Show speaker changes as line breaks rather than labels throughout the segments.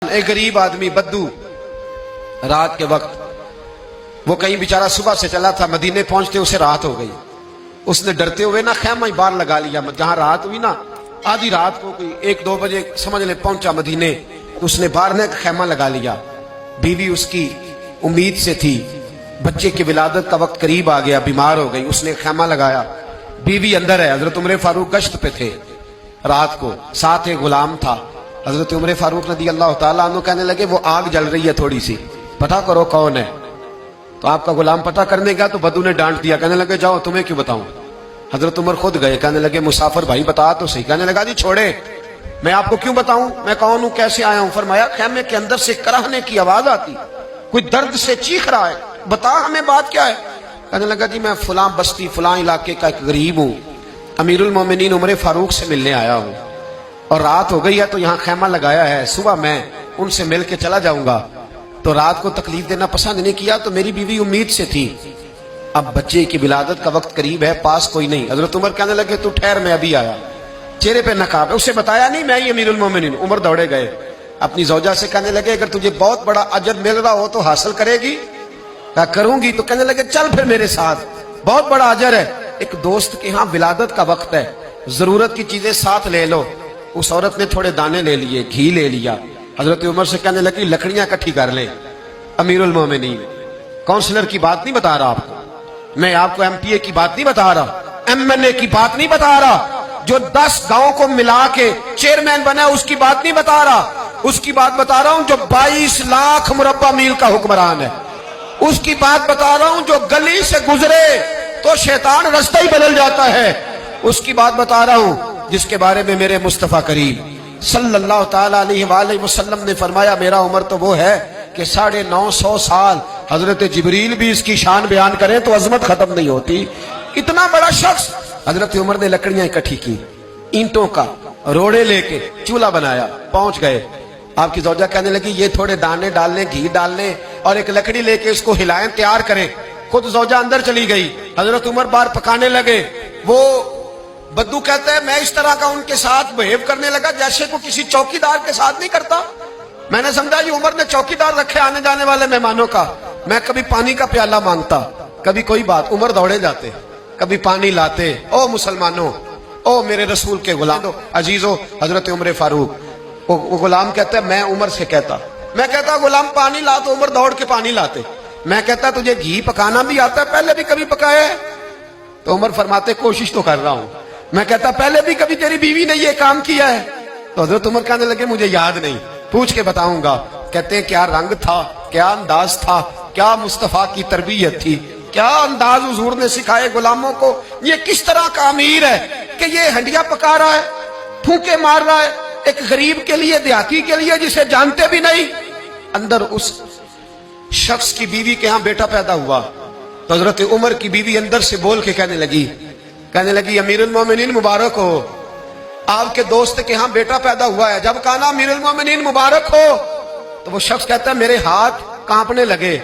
ایک غریب آدمی بدو رات کے وقت وہ کہیں بیچارہ صبح سے چلا تھا، مدینے پہنچتے اسے رات ہو گئی. اس نے ڈرتے ہوئے نا خیمہ ہی باہر لگا لیا. جہاں رات ہوئی نا آدھی رات کو کوئی 1-2 بجے سمجھ لے پہنچا مدینے، اس نے باہر نے خیمہ لگا لیا. بیوی اس کی امید سے تھی، بچے کی ولادت کا وقت قریب آ گیا، بیمار ہو گئی. اس نے خیمہ لگایا، بیوی اندر ہے. حضرت عمر فاروق گشت پہ تھے رات کو، ساتھ ایک غلام تھا. حضرت عمر فاروق رضی اللہ تعالیٰ عنہ کہنے لگے وہ آگ جل رہی ہے تھوڑی سی، پتہ کرو کون ہے. تو آپ کا غلام پتہ کرنے گیا تو بدو نے ڈانٹ دیا، کہنے لگے جاؤ تمہیں کیوں بتاؤں. حضرت عمر خود گئے، کہنے لگے مسافر بھائی بتا تو صحیح. کہنے لگا جی چھوڑے، میں آپ کو کیوں بتاؤں، میں کون ہوں، کیسے آیا ہوں. فرمایا خیمے کے اندر سے کراہنے کی آواز آتی، کوئی درد سے چیخ رہا ہے، بتا ہمیں بات کیا ہے. کہنے لگا جی میں فلاں بستی فلاں علاقے کا ایک غریب ہوں، امیر المومنین عمر فاروق سے ملنے آیا ہوں، اور رات ہو گئی ہے تو یہاں خیمہ لگایا ہے، صبح میں ان سے مل کے چلا جاؤں گا. تو رات کو تکلیف دینا پسند نہیں کیا، تو میری بیوی امید سے تھی، اب بچے کی ولادت کا وقت قریب ہے، پاس کوئی نہیں. حضرت عمر کہنے لگے تو ٹھہر میں ابھی آیا. چہرے پہ نقاب ہے، اسے بتایا نہیں میں ہی امیر المومنین. عمر دوڑے گئے اپنی زوجہ سے، کہنے لگے اگر تجھے بہت بڑا اجر مل رہا ہو تو حاصل کرے گی. کہا کروں گی. تو کہنے لگے چل پھر میرے ساتھ، بہت بڑا اجر ہے. ایک دوست کے ہاں ولادت کا وقت ہے، ضرورت کی چیزیں ساتھ لے لو. اس عورت نے تھوڑے دانے لے لیے، گھی لے لیا. حضرت عمر سے کہنے لگی لکڑیاں اکٹھی کر لیں. امیر المومنین، کونسلر کی بات نہیں بتا رہا آپ کو، میں آپ کو ایم پی اے کی بات نہیں بتا رہا، ایم این اے کی بات نہیں بتا رہا، جو 10 گاؤں کو ملا کے چیئرمین بنا اس کی بات نہیں بتا رہا. اس کی بات بتا رہا ہوں جو 22 لاکھ مربع میل کا حکمران ہے. اس کی بات بتا رہا ہوں جو گلی سے گزرے تو شیطان رستہ ہی بدل جاتا ہے. اس کی بات بتا رہا ہوں جس کے بارے میں میرے مصطفیٰ کریم صلی اللہ تعالیٰ علیہ وآلہ وسلم نے فرمایا میرا عمر تو وہ ہے کہ 950 سال حضرت جبریل بھی اس کی شان بیان کریں تو عظمت ختم نہیں ہوتی. اتنا بڑا شخص. حضرت عمر نے لکڑیاں اکٹھی کی، اینٹوں کا روڑے لے کے چولہا بنایا، پہنچ گئے. آپ کی زوجہ کہنے لگی یہ تھوڑے دانے ڈال لیں، گھی ڈال لیں اور ایک لکڑی لے کے اس کو ہلائیں، تیار کریں. خود زوجہ اندر چلی گئی. حضرت عمر باہر پکانے لگے. وہ بدو کہتا ہے میں اس طرح کا ان کے ساتھ بہیو کرنے لگا جیسے کو کسی چوکیدار کے ساتھ نہیں کرتا. میں نے سمجھا یہ عمر نے چوکیدار رکھے آنے جانے والے مہمانوں کا. میں کبھی پانی کا پیالہ مانگتا، کبھی کوئی بات، عمر دوڑے جاتے، کبھی پانی لاتے. او مسلمانوں، او میرے رسول کے غلام عزیزو. حضرت عمر فاروق، وہ غلام کہتا ہے میں عمر سے کہتا، میں کہتا غلام پانی لا تو عمر دوڑ کے پانی لاتے. میں کہتا تجھے گھی پکانا بھی آتا ہے، پہلے بھی کبھی پکایا ہے؟ تو عمر فرماتے کوشش تو کر رہا ہوں. میں کہتا پہلے بھی کبھی تیری بیوی نے یہ کام کیا ہے؟ تو حضرت عمر کہنے لگے مجھے یاد نہیں، پوچھ کے بتاؤں گا. کہتے ہیں کیا رنگ تھا، کیا انداز تھا، کیا مصطفیٰ کی تربیت تھی، کیا انداز حضور نے سکھائے غلاموں کو. یہ کس طرح کا امیر ہے کہ یہ ہنڈیاں پکا رہا ہے، پھونکے مار رہا ہے ایک غریب کے لیے، دیہاتی کے لیے جسے جانتے بھی نہیں. اندر اس شخص کی بیوی کے ہاں بیٹا پیدا ہوا تو حضرت عمر کی بیوی اندر سے بول کے کہنے لگی امیر المومنین مبارک ہو، آپ کے دوست کے ہاں بیٹا پیدا ہوا ہے. جب کہا نا امیر المومنین مبارک ہو تو وہ شخص کہتا ہے میرے ہاتھ کانپنے لگے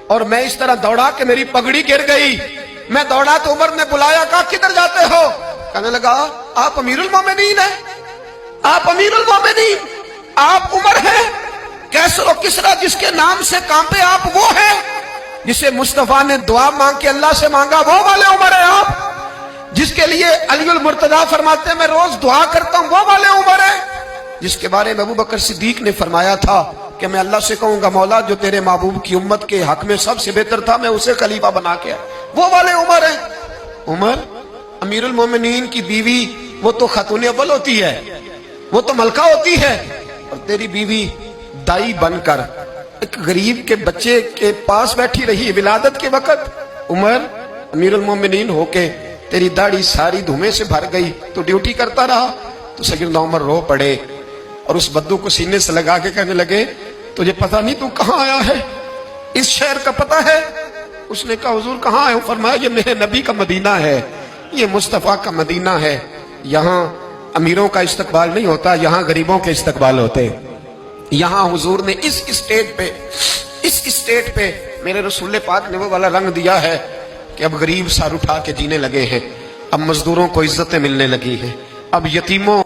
اور میں اس طرح دوڑا کہ میری پگڑی گر گئی. میں دوڑا تو عمر نے بلایا، کہا کدھر جاتے ہو؟ کہنے لگا آپ امیر المومنین ہیں، آپ امیر المومنین، آپ عمر ہیں. کیسر و کسرا جس کے نام سے کانپے آپ وہ ہیں، جسے مصطفیٰ نے دعا مانگ کے اللہ سے مانگا وہ والے عمر ہیں آپ، جس کے لیے علی المرتضیٰ فرماتے ہیں میں روز دعا کرتا ہوں وہ والے عمر ہیں، جس کے بارے میں ابو بکر صدیق نے فرمایا تھا کہ میں اللہ سے کہوں گا مولا جو تیرے محبوب کی امت کے حق میں سب سے بہتر تھا میں اسے خلیفہ بنا کے وہ والے عمر ہیں. عمر امیر المومنین کی بیوی وہ تو خاتون اول ہوتی ہے، وہ تو ملکہ ہوتی ہے، اور تیری بیوی دائی بن کر ایک غریب کے بچے کے پاس بیٹھی رہی ولادت کے وقت. عمر امیر المومنین ہو کے تیری داڑھی ساری دھومے سے بھر گئی تو ڈیوٹی کرتا رہا. تو سیدنا عمر رو پڑے اور اس بدو کو سینے سے لگا کے کہنے لگے تجھے پتہ نہیں تو کہاں آیا ہے، اس شہر کا پتہ ہے؟ اس نے کہا حضور کہاں ہے؟ فرمایا یہ میرے نبی کا مدینہ ہے، یہ مصطفیٰ کا مدینہ ہے. یہاں امیروں کا استقبال نہیں ہوتا، یہاں غریبوں کے استقبال ہوتے. یہاں حضور نے اس اسٹیٹ پہ میرے رسول پاک نے وہ والا رنگ دیا ہے کہ اب غریب سر اٹھا کے جینے لگے ہیں، اب مزدوروں کو عزتیں ملنے لگی ہیں، اب یتیموں